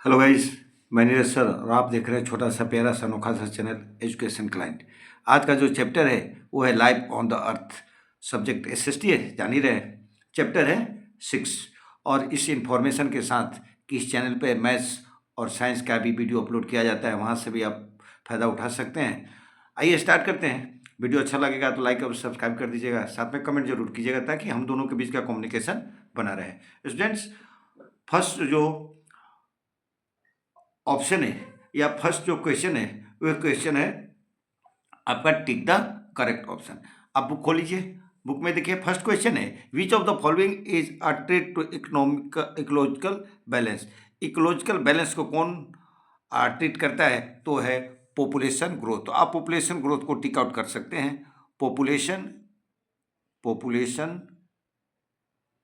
Hello guys, मैं Neeraj sir और आप देख रहे हैं छोटा सा प्यारा सा अनोखा सा चैनल एजुकेशन क्लाइंट। आज का जो चैप्टर है वो है life on the earth. Subject SST है, जान ही रहे हैं। चैप्टर है 6 और इस इंफॉर्मेशन के साथ कि इस चैनल पे मैथ्स और साइंस का भी वीडियो अपलोड किया जाता है, वहाँ से भी आप फ़ायदा उठा सकते हैं। आइए स्टार्ट करते हैं। वीडियो अच्छा लगेगा तो लाइक और सब्सक्राइब कर दीजिएगा, साथ में कमेंट जरूर कीजिएगा ताकि हम दोनों के बीच का कम्युनिकेशन बना रहे। स्टूडेंट्स, फर्स्ट जो ऑप्शन है या फर्स्ट जो क्वेश्चन है वह क्वेश्चन है आपका टिक द करेक्ट ऑप्शन। आप बुक खोल लीजिए। बुक में देखिए फर्स्ट क्वेश्चन है which of the following is a threat to economic ecological balance. Ecological balance को कौन ट्रीट करता है? तो है पॉपुलेशन ग्रोथ। तो आप पॉपुलेशन ग्रोथ को टिक आउट कर सकते हैं। Population population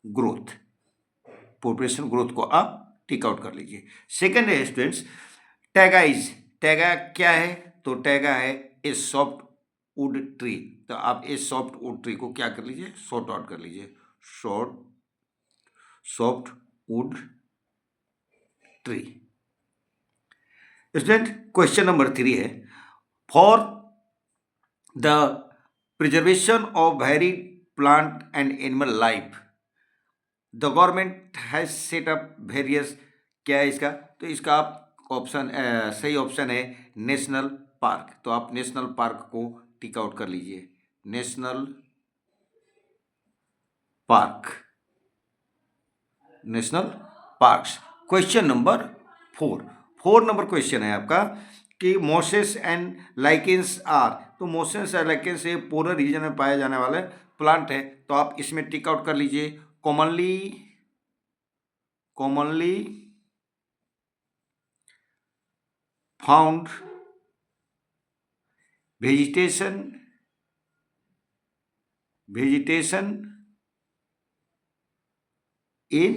growth population growth को आप टिक आउट कर लीजिए। सेकेंड है स्टूडेंट्स टैगाइज। टैगा क्या है? तो टैगा है ए सॉफ्ट वुड ट्री। तो आप इस सॉफ्ट वुड ट्री को क्या कर लीजिए? शॉर्ट आउट कर लीजिए। Soft wood tree. Student question number 3 है for the preservation of very plant and animal life the government has set up various. क्या है इसका? तो इसका आप ऑप्शन सही ऑप्शन है नेशनल पार्क। तो आप नेशनल पार्क को टिक आउट कर लीजिए। National park national parks. Question number 4 number question है आपका कि मोसेस एंड लाइकेंस आर। तो मोसेस एंड लाइकेंस ये पोलर रीजन में पाए जाने वाले प्लांट है। तो आप इसमें टिक आउट कर लीजिए। Commonly found vegetation in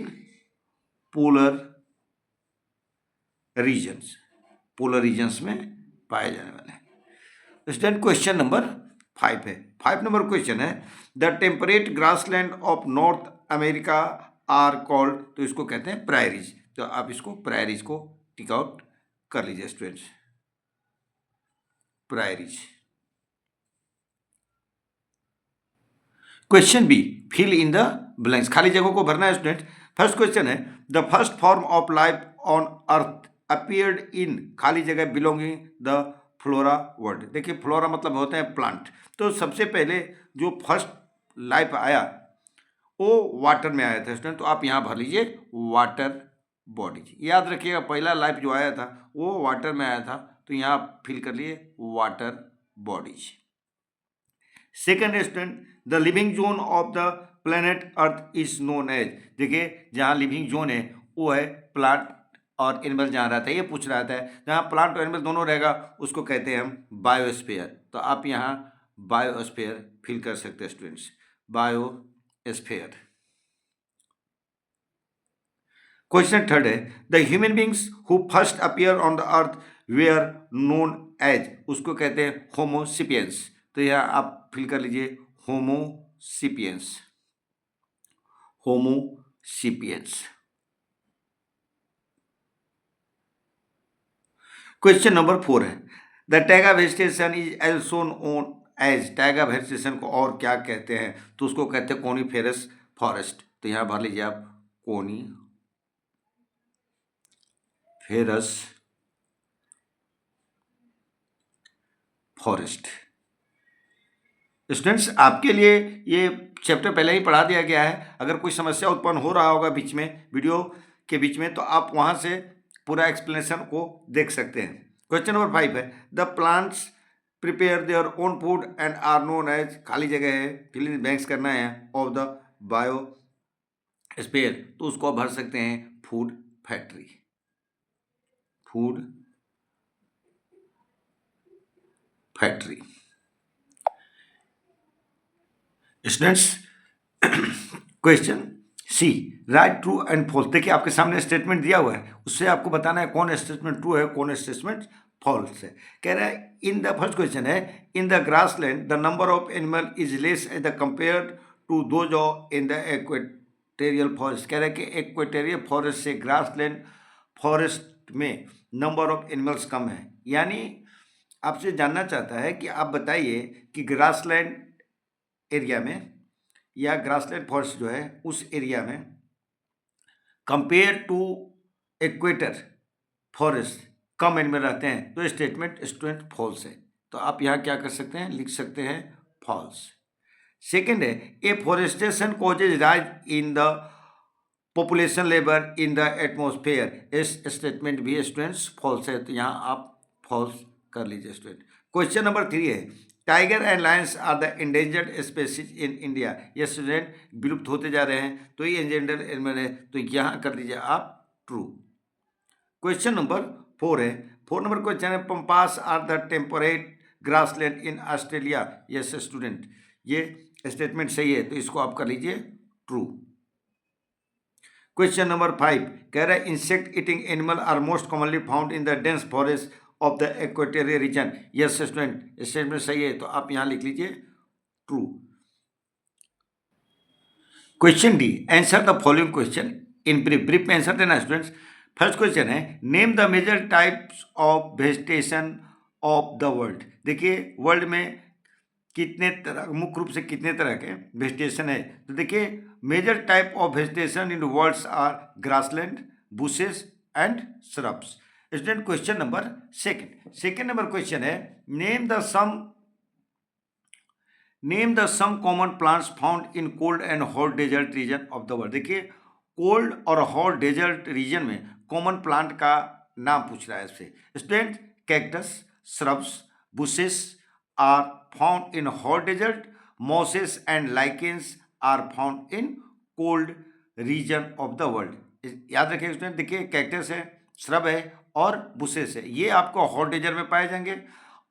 polar regions में पाए जाने वाले। स्टूडेंट क्वेश्चन नंबर 5 है। 5 नंबर क्वेश्चन है the temperate grassland of North America are called. तो इसको कहते हैं प्रायरीज। तो आप इसको प्रायरीज को टिक आउट कर लीजिए students. Prairies. Question B fill in the blanks. खाली जगहों को भरना है स्टूडेंट। फर्स्ट क्वेश्चन है the first form of life on earth appeared in खाली जगह बिलोंगिंग द फ्लोरा वर्ल्ड। देखिए फ्लोरा मतलब होते हैं प्लांट। तो सबसे पहले जो फर्स्ट लाइफ आया वो वाटर में आया था स्टूडेंट। तो आप यहाँ भर लीजिए वाटर बॉडीज। याद रखिएगा पहला लाइफ जो आया था वो वाटर में आया था। तो यहाँ फिल कर लिए water bodies. Second student the living zone of the planet earth is known as. देखिए जहाँ लिविंग जोन है वो है प्लांट और एनिमल जहाँ रहता है। ये पूछ रहा था जहाँ प्लांट और एनिमल दोनों रहेगा उसको कहते हैं हम बायोस्फीयर। तो आप यहाँ बायोस्फीयर फिल कर सकते हैं स्टूडेंट्स। बायोस्फीयर। क्वेश्चन थर्ड है the human beings who first appear on the earth were known as. उसको कहते हैं होमोसिपियंस। तो यह आप फिल कर लीजिए होमोसिपियंस। होमोसिपियंस। क्वेश्चन नंबर 4 है the taiga vegetation is also known as. Taiga vegetation को और क्या कहते हैं? तो उसको कहते हैं कोनीफेरस फॉरेस्ट। तो यहाँ भर लीजिए आप कोनीफेरस फॉरेस्ट। स्टूडेंट्स आपके लिए ये चैप्टर पहले ही पढ़ा दिया गया है। अगर कोई समस्या उत्पन्न हो रहा होगा बीच में वीडियो के बीच में तो आप वहाँ से पूरा एक्सप्लेनेशन को देख सकते हैं। क्वेश्चन नंबर 5 है the plants prepare their own food and are known as. खाली जगह है फिल इन ब्लैंक्स करना है ऑफ द बायोस्फीयर। तो उसको भर सकते हैं food factory. Food factory. Students question C write true and false. देखिए आपके सामने स्टेटमेंट दिया हुआ है उससे आपको बताना है कौन स्टेटमेंट ट्रू है कौन स्टेटमेंट फॉल्स है। कह रहा है इन द फर्स्ट क्वेश्चन है in the grassland the number of animal is less as the compare to those in the equatorial forest. कह रहा है कि इक्वेटोरियल फॉरेस्ट से ग्रासलैंड फॉरेस्ट में नंबर ऑफ एनिमल्स कम है, यानी आपसे जानना चाहता है कि आप बताइए कि ग्रासलैंड एरिया में या ग्रासलैंड फॉरेस्ट जो है उस एरिया में कंपेयर टू इक्वेटर फॉरेस्ट कम एनिमल रहते हैं, तो स्टेटमेंट स्टूडेंट फॉल्स है। तो आप यहाँ क्या कर सकते हैं, लिख सकते हैं फॉल्स। सेकेंड है afforestation causes rise in the population level in the atmosphere, इस स्टेटमेंट भी स्टूडेंट्स फॉल्स है, तो यहाँ आप फॉल्स कर लीजिए स्टूडेंट। क्वेश्चन नंबर 3 है tiger and lions are the endangered species in India, ये स्टूडेंट विलुप्त होते जा रहे हैं, तो ये इंडेंजर्ड एनिमल है, तो यहाँ कर लीजिए आप ट्रू। क्वेश्चन नंबर 4 है 4 नंबर क्वेश्चन है pampas are the temperate grassland in Australia, yes student ये स्टेटमेंट सही है, तो इसको आप कर लीजिए ट्रू। क्वेश्चन नंबर 5 कह रहा है insect eating animal are most commonly found in the dense forest of the equatorial region, yes student statement सही है, तो आप यहाँ लिख लीजिए true. Question D answer the following question in brief, brief में आंसर देना स्टूडेंट्स। फर्स्ट क्वेश्चन है name the major types of vegetation of the world, देखिए वर्ल्ड में कितने तरह, मुख्य रूप से कितने तरह के वेजिटेशन है, तो देखिए major type of vegetation in worlds are grassland, bushes and shrubs. Student question number second number question है name the some common plants found in cold and hot desert region of the world, देखिए cold और hot desert region में common plant का नाम पूछ रहा है इससे। Student cactus, shrubs, bushes are found in hot desert, mosses and lichens are found in cold region of the world. याद रखिए स्टूडेंट, देखिए कैक्टस है, श्रब है और बुशेस है, ये आपको हॉट डेजर्ट में पाए जाएंगे,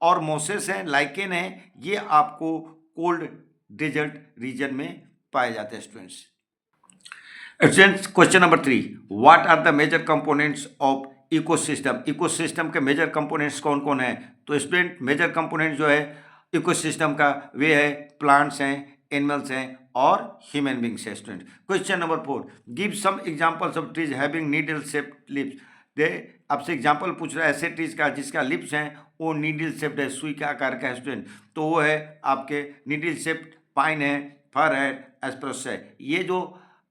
और मॉसेस है, लाइकेन है, ये आपको कोल्ड डेजर्ट रीजन में पाए जाते हैं students. Students question number 3 what are the major components of ecosystem, ecosystem के मेजर कंपोनेंट्स कौन कौन है, तो स्टूडेंट मेजर कंपोनेंट जो है इकोसिस्टम का वे है प्लांट्स हैं, एनिमल्स हैं और ह्यूमन बींग्स है student. Question number 4 give some examples of trees having needle shaped lips, दे आपसे एग्जांपल पूछ रहा है ऐसे ट्रीज का जिसका लिप्स हैं वो नीडल शेप्ड है, सुई के आकार का है स्टूडेंट, तो वो है आपके नीडल शेप्ड पाइन है, फर है, एस्परस है, ये जो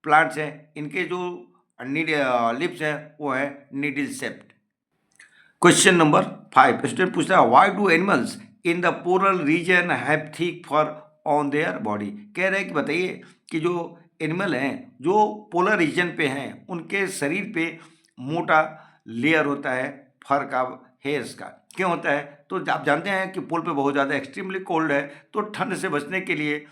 प्लांट्स हैं इनके जो लिप्स हैं वो है needle shaped. Question number 5 student पूछ रहा है why do animals in the polar region have thick fur on their body, कह रहे हैं कि बताइए कि जो एनिमल हैं जो पोलर रीजन पे हैं उनके शरीर पे मोटा लेयर होता है फर का, हेयर्स का, क्यों होता है, तो आप जानते हैं कि पोल पे बहुत ज़्यादा एक्सट्रीमली कोल्ड है, तो ठंड से बचने के लिए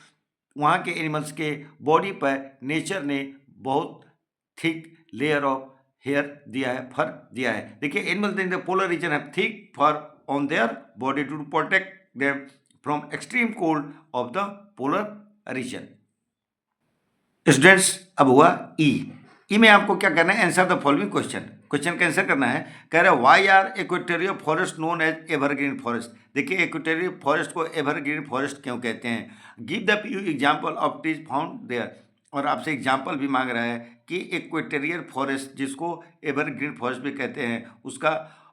वहाँ के एनिमल्स के बॉडी पर नेचर ने बहुत थिक लेयर ऑफ हेयर दिया है, फर दिया है। देखिए animals in the polar region have thick fur on their body to protect them from extreme cold of the polar region. Students अब हुआ ई में आपको क्या करना है, answer the following question, question का आंसर करना है। कह रहे हैं why are equatorial forest known as evergreen forest, देखिए इक्वेटोरियल फॉरेस्ट को एवरग्रीन फॉरेस्ट क्यों कहते हैं, give the few example of trees found there, और आपसे एग्जांपल भी मांग रहा है कि इक्वेटोरियल फॉरेस्ट जिसको एवरग्रीन फॉरेस्ट भी कहते हैं उसका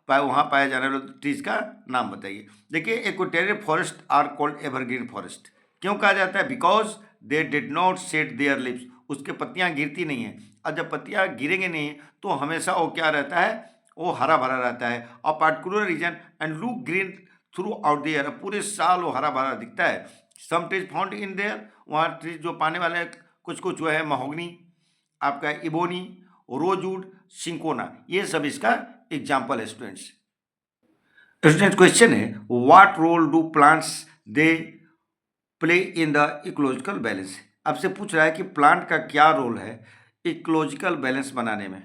वहाँ पाया जाने वाले ट्रीज का नाम बताइए। देखिए equatorial forest are called evergreen forest, क्यों कहा जाता है, because they did not shed their leaves, उसके पत्तियाँ गिरती नहीं हैं, और जब पत्तियाँ गिरेंगे नहीं तो हमेशा वो क्या रहता है, वो हरा भरा रहता है, और particular region and look green throughout the year, पूरे साल वो हरा भरा दिखता है। Some trees found in there, वहाँ ट्रीज जो पाने वाले कुछ कुछ जो है महोगनी, आपका इबोनी, रोजवुड, सिंकोना, ये सब इसका एग्जाम्पल है स्टूडेंट्स। स्टूडेंट क्वेश्चन है what role do plants they play in the ecological balance, आपसे पूछ रहा है कि प्लांट का क्या रोल है इकोलॉजिकल बैलेंस बनाने में।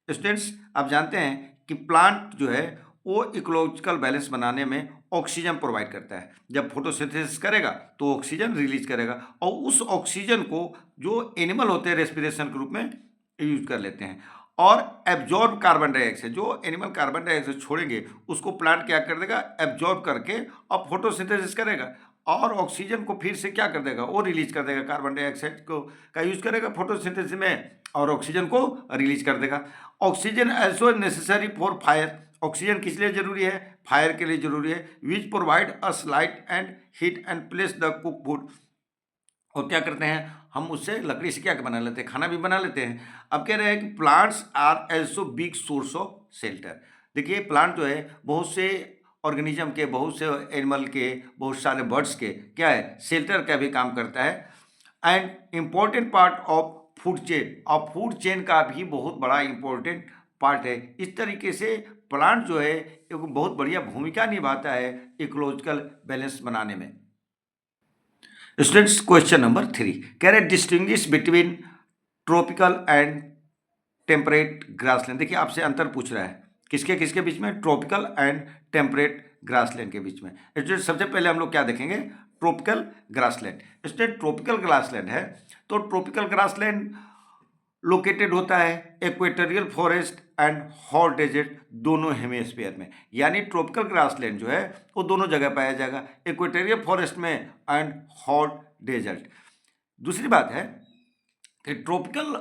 स्टूडेंट्स आप जानते हैं कि प्लांट जो है वो इकोलॉजिकल बैलेंस बनाने में ऑक्सीजन प्रोवाइड करता है, जब फोटोसिंथेसिस करेगा तो ऑक्सीजन रिलीज करेगा, और उस ऑक्सीजन को जो एनिमल होते हैं रेस्पिरेशन के रूप में यूज कर लेते हैं, और एब्जॉर्ब कार्बन डाइऑक्साइड, जो एनिमल कार्बन डाइऑक्साइड छोड़ेंगे उसको प्लांट क्या कर देगा, एब्जॉर्ब करके और फोटोसिंथेसिस करेगा, और ऑक्सीजन को फिर से क्या कर देगा, वो रिलीज कर देगा, कार्बन डाइऑक्साइड को का यूज करेगा फोटोसिंथेसिस में और ऑक्सीजन को रिलीज कर देगा। Oxygen also necessary for fire, oxygen किस लिए जरूरी है, फायर के लिए जरूरी है। Which provide us light and heat and place the cook food, और क्या करते हैं हम उससे लकड़ी से क्या बना लेते हैं, खाना भी बना लेते हैं। अब कह रहे हैं कि plants are also big source of shelter. देखिए प्लांट जो है बहुत से ऑर्गेनिज्म के, बहुत से एनिमल के, बहुत सारे बर्ड्स के क्या है, शेल्टर का भी काम करता है। And important part of food chain, और फूड चेन का भी बहुत बड़ा इंपॉर्टेंट पार्ट है। इस तरीके से प्लांट जो है एक बहुत बढ़िया भूमिका निभाता है इकोलॉजिकल बैलेंस बनाने में। स्टूडेंट्स क्वेश्चन नंबर 3 कह रहे distinguish between tropical and temperate grassland. देखिए आपसे अंतर पूछ रहा है किसके किसके बीच में, ट्रॉपिकल एंड टेम्परेट ग्रासलैंड के बीच में। स्टूडेंट सबसे पहले हम लोग क्या देखेंगे, tropical grassland. Student tropical grassland है तो ट्रॉपिकल ग्रासलैंड लोकेटेड होता है equatorial forest and hot desert दोनों हेमिस्फीयर में, यानी ट्रॉपिकल ग्रासलैंड जो है वो दोनों जगह पाया जाएगा, इक्वेटोरियल फॉरेस्ट में एंड हॉट डेजर्ट। दूसरी बात है कि ट्रॉपिकल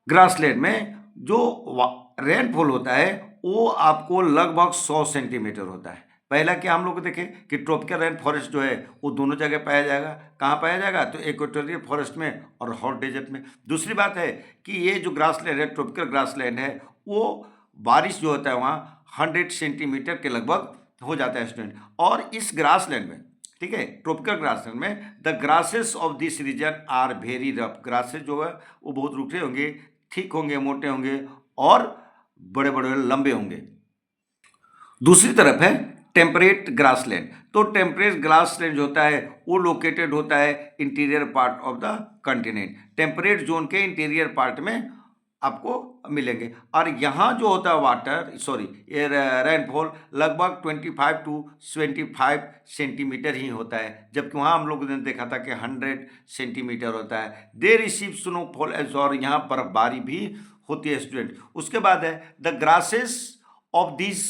ग्रासलैंड में जो रेनफॉल होता है वो आपको लगभग 100 सेंटीमीटर होता है। पहला क्या हम लोग देखें कि ट्रॉपिकल रेन फॉरेस्ट जो है वो दोनों जगह पाया जाएगा, कहाँ पाया जाएगा, तो इक्वेटोरियल फॉरेस्ट में और हॉट डेजर्ट में। दूसरी बात है कि ये जो ग्रासलैंड है, ट्रॉपिकल ग्रासलैंड है, वो बारिश जो होता है वहाँ 100 सेंटीमीटर के लगभग हो जाता है स्टूडेंट। और इस ग्रासलैंड में, ठीक है, ट्रॉपिकल ग्रासलैंड में the grasses of this region are very rough, grasses जो है वो बहुत रूखे होंगे, ठीक होंगे, मोटे होंगे और बड़े बड़े लंबे होंगे। दूसरी तरफ है टेम्परेट ग्रासलैंड, तो टेम्परेट ग्रासलैंड जो होता है वो लोकेटेड होता है interior part of the continent, temperate zone के इंटीरियर पार्ट में आपको मिलेंगे। और यहाँ जो होता है वाटर ये रेनफॉल लगभग 25 to 25 सेंटीमीटर ही होता है, जबकि वहाँ हम लोगों ने देखा था कि 100 सेंटीमीटर होता है। दे रिसीव स्नोफॉल एज, और यहाँ बर्फबारी भी होती है स्टूडेंट। उसके बाद है the grasses of this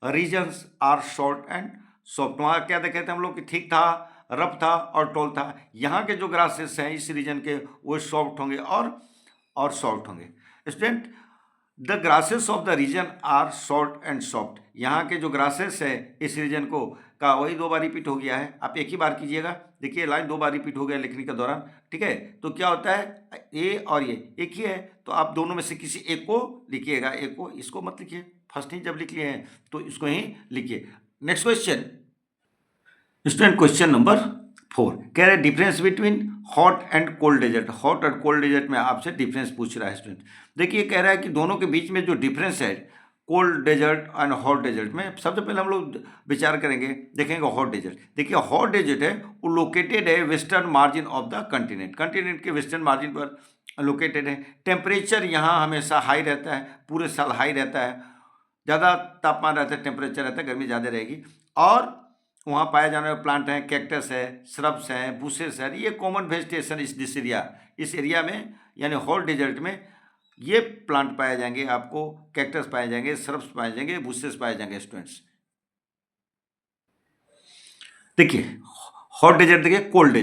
regions are short and soft, वहाँ क्या देखे थे हम लोग कि ठीक था, रफ था और टॉल था। यहाँ के जो ग्रासेस हैं इस रीजन के वो सॉफ्ट होंगे और सॉफ्ट होंगे। Student the grasses of the region are short and soft, यहाँ के जो ग्रासेस है इस रीजन को का वही 2 बार रिपीट हो गया है, आप एक ही बार कीजिएगा। देखिए लाइन 2 बार रिपीट हो गया लिखने के दौरान, ठीक है। तो क्या होता है ए और ये एक ही है, तो आप दोनों में से किसी एक को लिखिएगा, एक को, इसको मत लिखिए, फर्स्ट ही जब लिख लिए हैं तो इसको ही लिखिए। Next question student question number 4 कह रहे difference between hot and cold desert. Hot और कोल्ड डेजर्ट में आपसे डिफरेंस पूछ रहा है स्टूडेंट। देखिए कह रहा है कि दोनों के बीच में जो डिफरेंस है cold desert and hot desert में, सबसे पहले हम लोग विचार करेंगे, देखेंगे हॉट डेजर्ट। देखिए हॉट डेजर्ट है वो लोकेटेड है western margin of the continent, continent के वेस्टर्न मार्जिन पर लोकेटेड है। टेम्परेचर यहाँ हमेशा हाई रहता है, पूरे साल हाई रहता है, ज़्यादा तापमान रहता है, टेम्परेचर रहता है, गर्मी ज़्यादा रहेगी। और वहाँ पाए जाने वाले प्लांट हैं, कैक्टस है, श्रब्स हैं, बुशेस है, ये कॉमन वेजिटेशन इस एरिया में, यानी हॉट डेजर्ट में ये प्लांट पाए जाएंगे, आपको कैक्टस पाए जाएंगे, श्रब्स पाए जाएंगे, बुशेस पाए जाएंगे स्टूडेंट्स। देखिए हॉट डेजर्ट, देखिए कोल्ड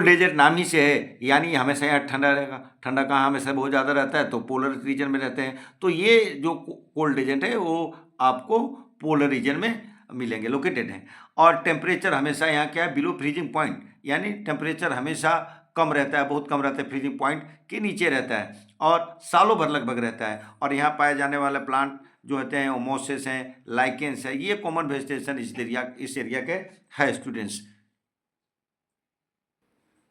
डेजर्ट नाम ही से है, यानी हमेशा यहाँ ठंडा रहेगा। ठंडा कहाँ हमेशा बहुत ज़्यादा रहता है, तो पोलर रीजन में रहते हैं। तो ये जो कोल्ड डेजर्ट है वो आपको पोलर रीजन में मिलेंगे, लोकेटेड हैं। और टेम्परेचर हमेशा यहाँ क्या है, बिलो फ्रीजिंग पॉइंट, यानी टेम्परेचर हमेशा कम रहता है, बहुत कम रहता है, फ्रीजिंग पॉइंट के नीचे रहता है और सालों भर लगभग रहता है। और यहाँ पाए जाने वाले प्लांट जो होते हैं वो मोसेस हैं, लाइकेंस है, ये कॉमन वेजिटेशन इस एरिया के है स्टूडेंट्स।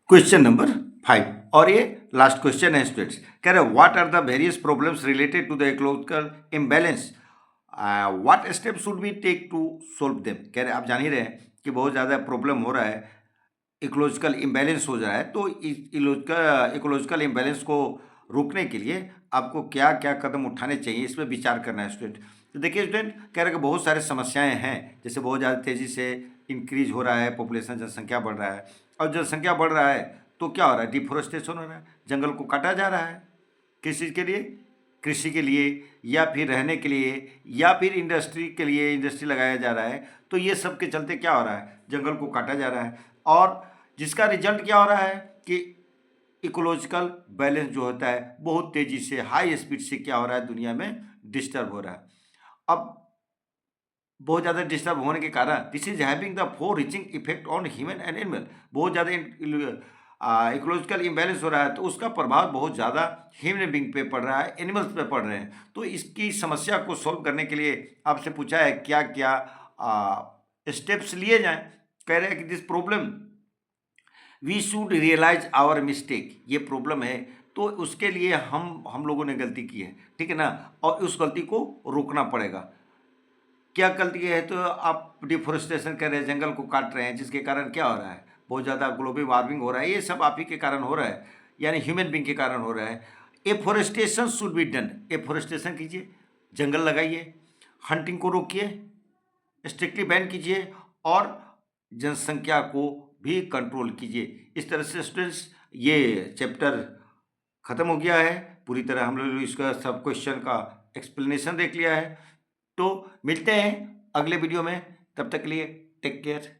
क्वेश्चन नंबर 5 और ये लास्ट क्वेश्चन है स्टूडेंट्स। कह रहे what are the various problems related to the ecological imbalance, what step should we take to solve them. कह रहे आप जान ही रहे हैं कि बहुत ज़्यादा प्रॉब्लम हो रहा है, इकोलॉजिकल इम्बैलेंस हो रहा है, तो इकोलॉजिकल इम्बैलेंस को रोकने के लिए आपको क्या क्या कदम उठाने चाहिए, इस पर विचार करना है स्टूडेंट। तो देखिए स्टूडेंट कह रहे कि बहुत सारे समस्याएं हैं, जैसे बहुत ज़्यादा तेज़ी से इंक्रीज हो रहा है पॉपुलेशन, जनसंख्या बढ़ रहा है, और जनसंख्या बढ़ रहा है तो क्या हो रहा है, डिफोरेस्टेशन हो रहा है, जंगल को काटा जा रहा है, किस चीज़ के लिए, कृषि के लिए, या फिर रहने के लिए, या फिर इंडस्ट्री के लिए, इंडस्ट्री लगाया जा रहा है। तो ये सब के चलते क्या हो रहा है, जंगल को काटा जा रहा है, और जिसका रिजल्ट क्या हो रहा है कि इकोलॉजिकल बैलेंस जो होता है बहुत तेजी से हाई स्पीड से क्या हो रहा है दुनिया में डिस्टर्ब हो रहा है। अब बहुत ज़्यादा डिस्टर्ब होने के कारण this is having the four reaching effect on human and animal. बहुत ज़्यादा इकोलॉजिकल इम्बैलेंस हो रहा है तो उसका प्रभाव बहुत ज़्यादा ह्यूमन बींग पे पड़ रहा है, एनिमल्स पे पड़ रहे हैं। तो इसकी समस्या को सॉल्व करने के लिए आपसे पूछा है क्या क्या स्टेप्स लिए जाएं। कह रहे हैं कि this problem we should realise our mistake, ये प्रॉब्लम है तो उसके लिए हम लोगों ने गलती की है, ठीक है ना, और उस गलती को रोकना पड़ेगा। क्या गलती है, तो आप डिफोरेस्टेशन कर रहे हैं, जंगल को काट रहे हैं, जिसके कारण क्या हो रहा है बहुत ज़्यादा ग्लोबल वार्मिंग हो रहा है। ये सब आप ही के कारण हो रहा है, यानी ह्यूमन बींग के कारण हो रहा है। Afforestation should be done, afforestation कीजिए, जंगल लगाइए, हंटिंग को रोकिए, स्ट्रिक्टली बैन कीजिए, और जनसंख्या को भी कंट्रोल कीजिए। इस तरह से स्टूडेंट्स ये चैप्टर ख़त्म हो गया है पूरी तरह। हम लोग इसका सब क्वेश्चन का एक्सप्लेनेशन देख लिया है। तो मिलते हैं अगले वीडियो में, तब तक के लिए टेक केयर।